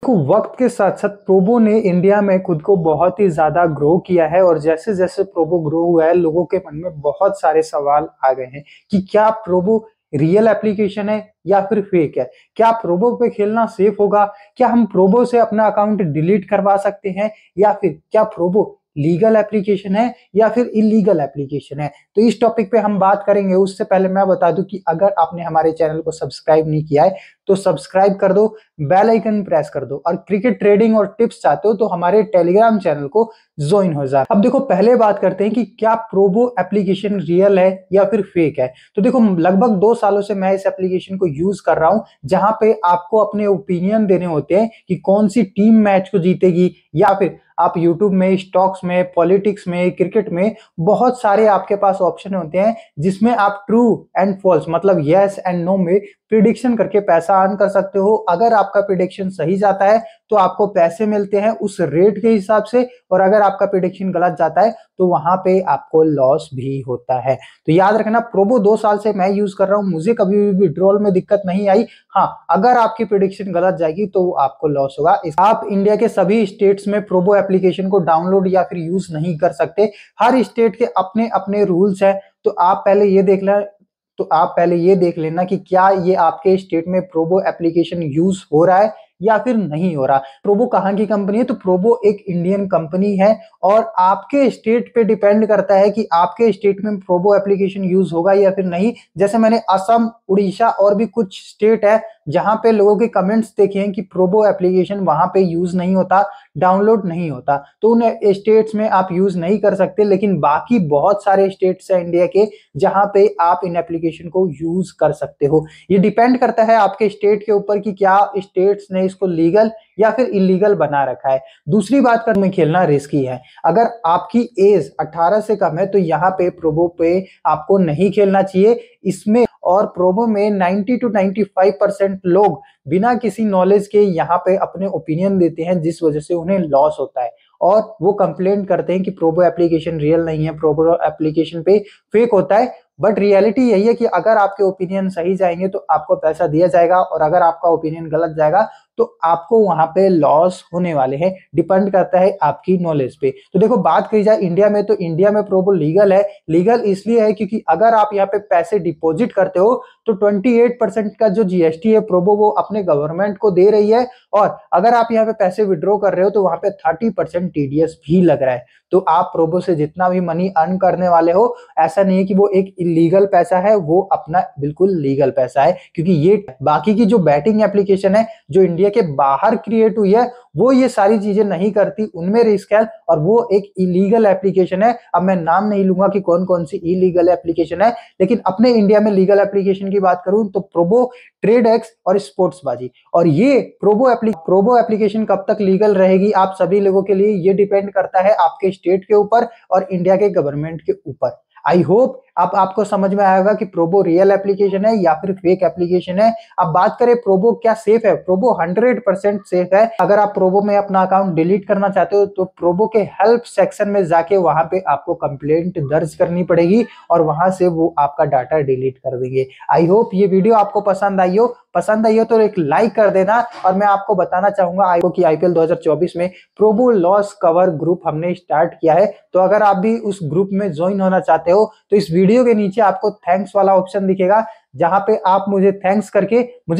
देखो, वक्त के साथ साथ प्रोबो ने इंडिया में खुद को बहुत ही ज्यादा ग्रो किया है और जैसे जैसे प्रोबो ग्रो हुआ है लोगों के मन में बहुत सारे सवाल आ गए हैं कि क्या प्रोबो रियल एप्लीकेशन है या फिर फेक है। क्या प्रोबो पे खेलना सेफ होगा? क्या हम प्रोबो से अपना अकाउंट डिलीट करवा सकते हैं? या फिर क्या प्रोबो लीगल एप्लीकेशन है या फिर इलीगल एप्लीकेशन है? तो इस टॉपिक पे हम बात करेंगे। उससे पहले मैं बता दूं कि अगर आपने हमारे चैनल को सब्सक्राइब नहीं किया है तो सब्सक्राइब कर दो, बेल आइकन प्रेस कर दो और क्रिकेट ट्रेडिंग और टिप्स चाहते हो तो हमारे टेलीग्राम चैनल को ज्वाइन हो जाए। अब देखो, पहले बात करते हैं कि क्या प्रोबो एप्लीकेशन रियल है या फिर फेक है। तो देखो, लगभग 2 सालों से मैं इस एप्लीकेशन को यूज कर रहा हूं, जहां पे आपको अपने ओपिनियन देने होते हैं कि कौन सी टीम मैच को जीतेगी, या फिर आप यूट्यूब में, स्टॉक्स में, पॉलिटिक्स में, क्रिकेट में बहुत सारे आपके पास ऑप्शन होते हैं जिसमें आप ट्रू एंड फॉल्स मतलब यस एंड नो में प्रिडिक्शन करके पैसा अर्न कर सकते हो। अगर आपका प्रिडिक्शन सही जाता है तो आपको पैसे मिलते हैं उस रेट के हिसाब से, और अगर आपका प्रिडिक्शन गलत जाता है तो वहां पे आपको लॉस भी होता है। तो याद रखना, प्रोबो 2 साल से मैं यूज कर रहा हूं, मुझे कभी भी विड्रॉल में दिक्कत नहीं आई। हाँ, अगर आपकी प्रिडिक्शन गलत जाएगी तो आपको लॉस होगा। आप इंडिया के सभी स्टेट्स में प्रोबो एप्लीकेशन को डाउनलोड या फिर यूज नहीं कर सकते। हर स्टेट के अपने अपने रूल्स हैं। तो आप पहले ये देख लेना कि क्या ये आपके स्टेट में प्रोबो एप्लीकेशन यूज हो रहा है या फिर नहीं हो रहा। प्रोबो कहाँ की कंपनी है? तो प्रोबो एक इंडियन कंपनी है और आपके स्टेट पे डिपेंड करता है कि आपके स्टेट में प्रोबो एप्लीकेशन यूज होगा या फिर नहीं। जैसे मैंने असम, उड़ीसा और भी कुछ स्टेट है जहां पे लोगों के कमेंट्स देखे हैं कि प्रोबो एप्लीकेशन वहां पे यूज नहीं होता, डाउनलोड नहीं होता, तो उन स्टेट्स में आप यूज नहीं कर सकते। लेकिन बाकी बहुत सारे स्टेट्स हैं इंडिया के जहां पे आप इन एप्लीकेशन को यूज कर सकते हो। ये डिपेंड करता है आपके स्टेट के ऊपर कि क्या स्टेट्स ने इसको लीगल या फिर इलीगल बना रखा है। दूसरी बात कर, में खेलना रिस्की है। अगर आपकी एज 18 से कम है तो यहाँ पे प्रोबो पे आपको नहीं खेलना चाहिए। इसमें और प्रोबो में 90 to 95% लोग बिना किसी नॉलेज के यहाँ पे अपने ओपिनियन देते हैं, जिस वजह से उन्हें लॉस होता है और वो कंप्लेंट करते हैं कि प्रोबो एप्लीकेशन रियल नहीं है, प्रोबो एप्लीकेशन पे फेक होता है। बट रियलिटी यही है कि अगर आपके ओपिनियन सही जाएंगे तो आपको पैसा दिया जाएगा, और अगर आपका ओपिनियन गलत जाएगा तो आपको वहां पे लॉस होने वाले हैं। डिपेंड करता है आपकी नॉलेज पे। तो देखो, बात करी जाए इंडिया में, तो इंडिया में प्रोबो लीगल है। लीगल इसलिए है क्योंकि अगर आप यहाँ पे पैसे डिपॉजिट करते हो तो 28% का जो जीएसटी है प्रोबो वो अपने गवर्नमेंट को दे रही है, और अगर आप यहाँ पे पैसे विड्रॉ कर रहे हो तो वहां पे 30% टीडीएस भी लग रहा है। तो आप प्रोबो से जितना भी मनी अर्न करने वाले हो, ऐसा नहीं है कि वो एक इलीगल पैसा है, वो अपना बिल्कुल लीगल पैसा है। क्योंकि ये बाकी की जो बैटिंग एप्लीकेशन है जो इंडिया के बाहर क्रिएट हुई है वो ये सारी चीजें नहीं करती, उनमें रिस्क है और वो एक इलीगल एप्लीकेशन है। अब मैं नाम नहीं लूंगा कि कौन कौन सी इलीगल एप्लीकेशन है, लेकिन अपने इंडिया में लीगल एप्लीकेशन की बात करूं तो प्रोबो, ट्रेड एक्स और स्पोर्ट्सबाजी। और ये प्रोबो एप्लीकेशन कब तक लीगल रहेगी आप सभी लोगों के लिए, ये डिपेंड करता है आपके स्टेट के ऊपर और इंडिया के गवर्नमेंट के ऊपर। आई होप अब आपको समझ में आएगा कि प्रोबो रियल एप्लीकेशन है या फिर फेक एप्लीकेशन है। अब बात करें प्रोबो क्या सेफ है? प्रोबो 100% सेफ है। अगर आप प्रोबो में अपना अकाउंट डिलीट करना चाहते हो तो प्रोबो के हेल्प सेक्शन में जाके वहां पे आपको कंप्लेंट दर्ज करनी पड़ेगी और वहां से वो आपका डाटा डिलीट कर देंगे। आई होप ये वीडियो आपको पसंद आई हो तो एक लाइक कर देना। और मैं आपको बताना चाहूंगा कि आईपीएल 2024 में प्रोबो लॉस कवर ग्रुप हमने स्टार्ट किया है। तो अगर आप भी उस ग्रुप में ज्वाइन होना चाहते हो तो इस वीडियो के नीचे आपको थैंक्स वाला ऑप्शन दिखेगा, जहां पे आप मुझे थैंक्स करके मुझे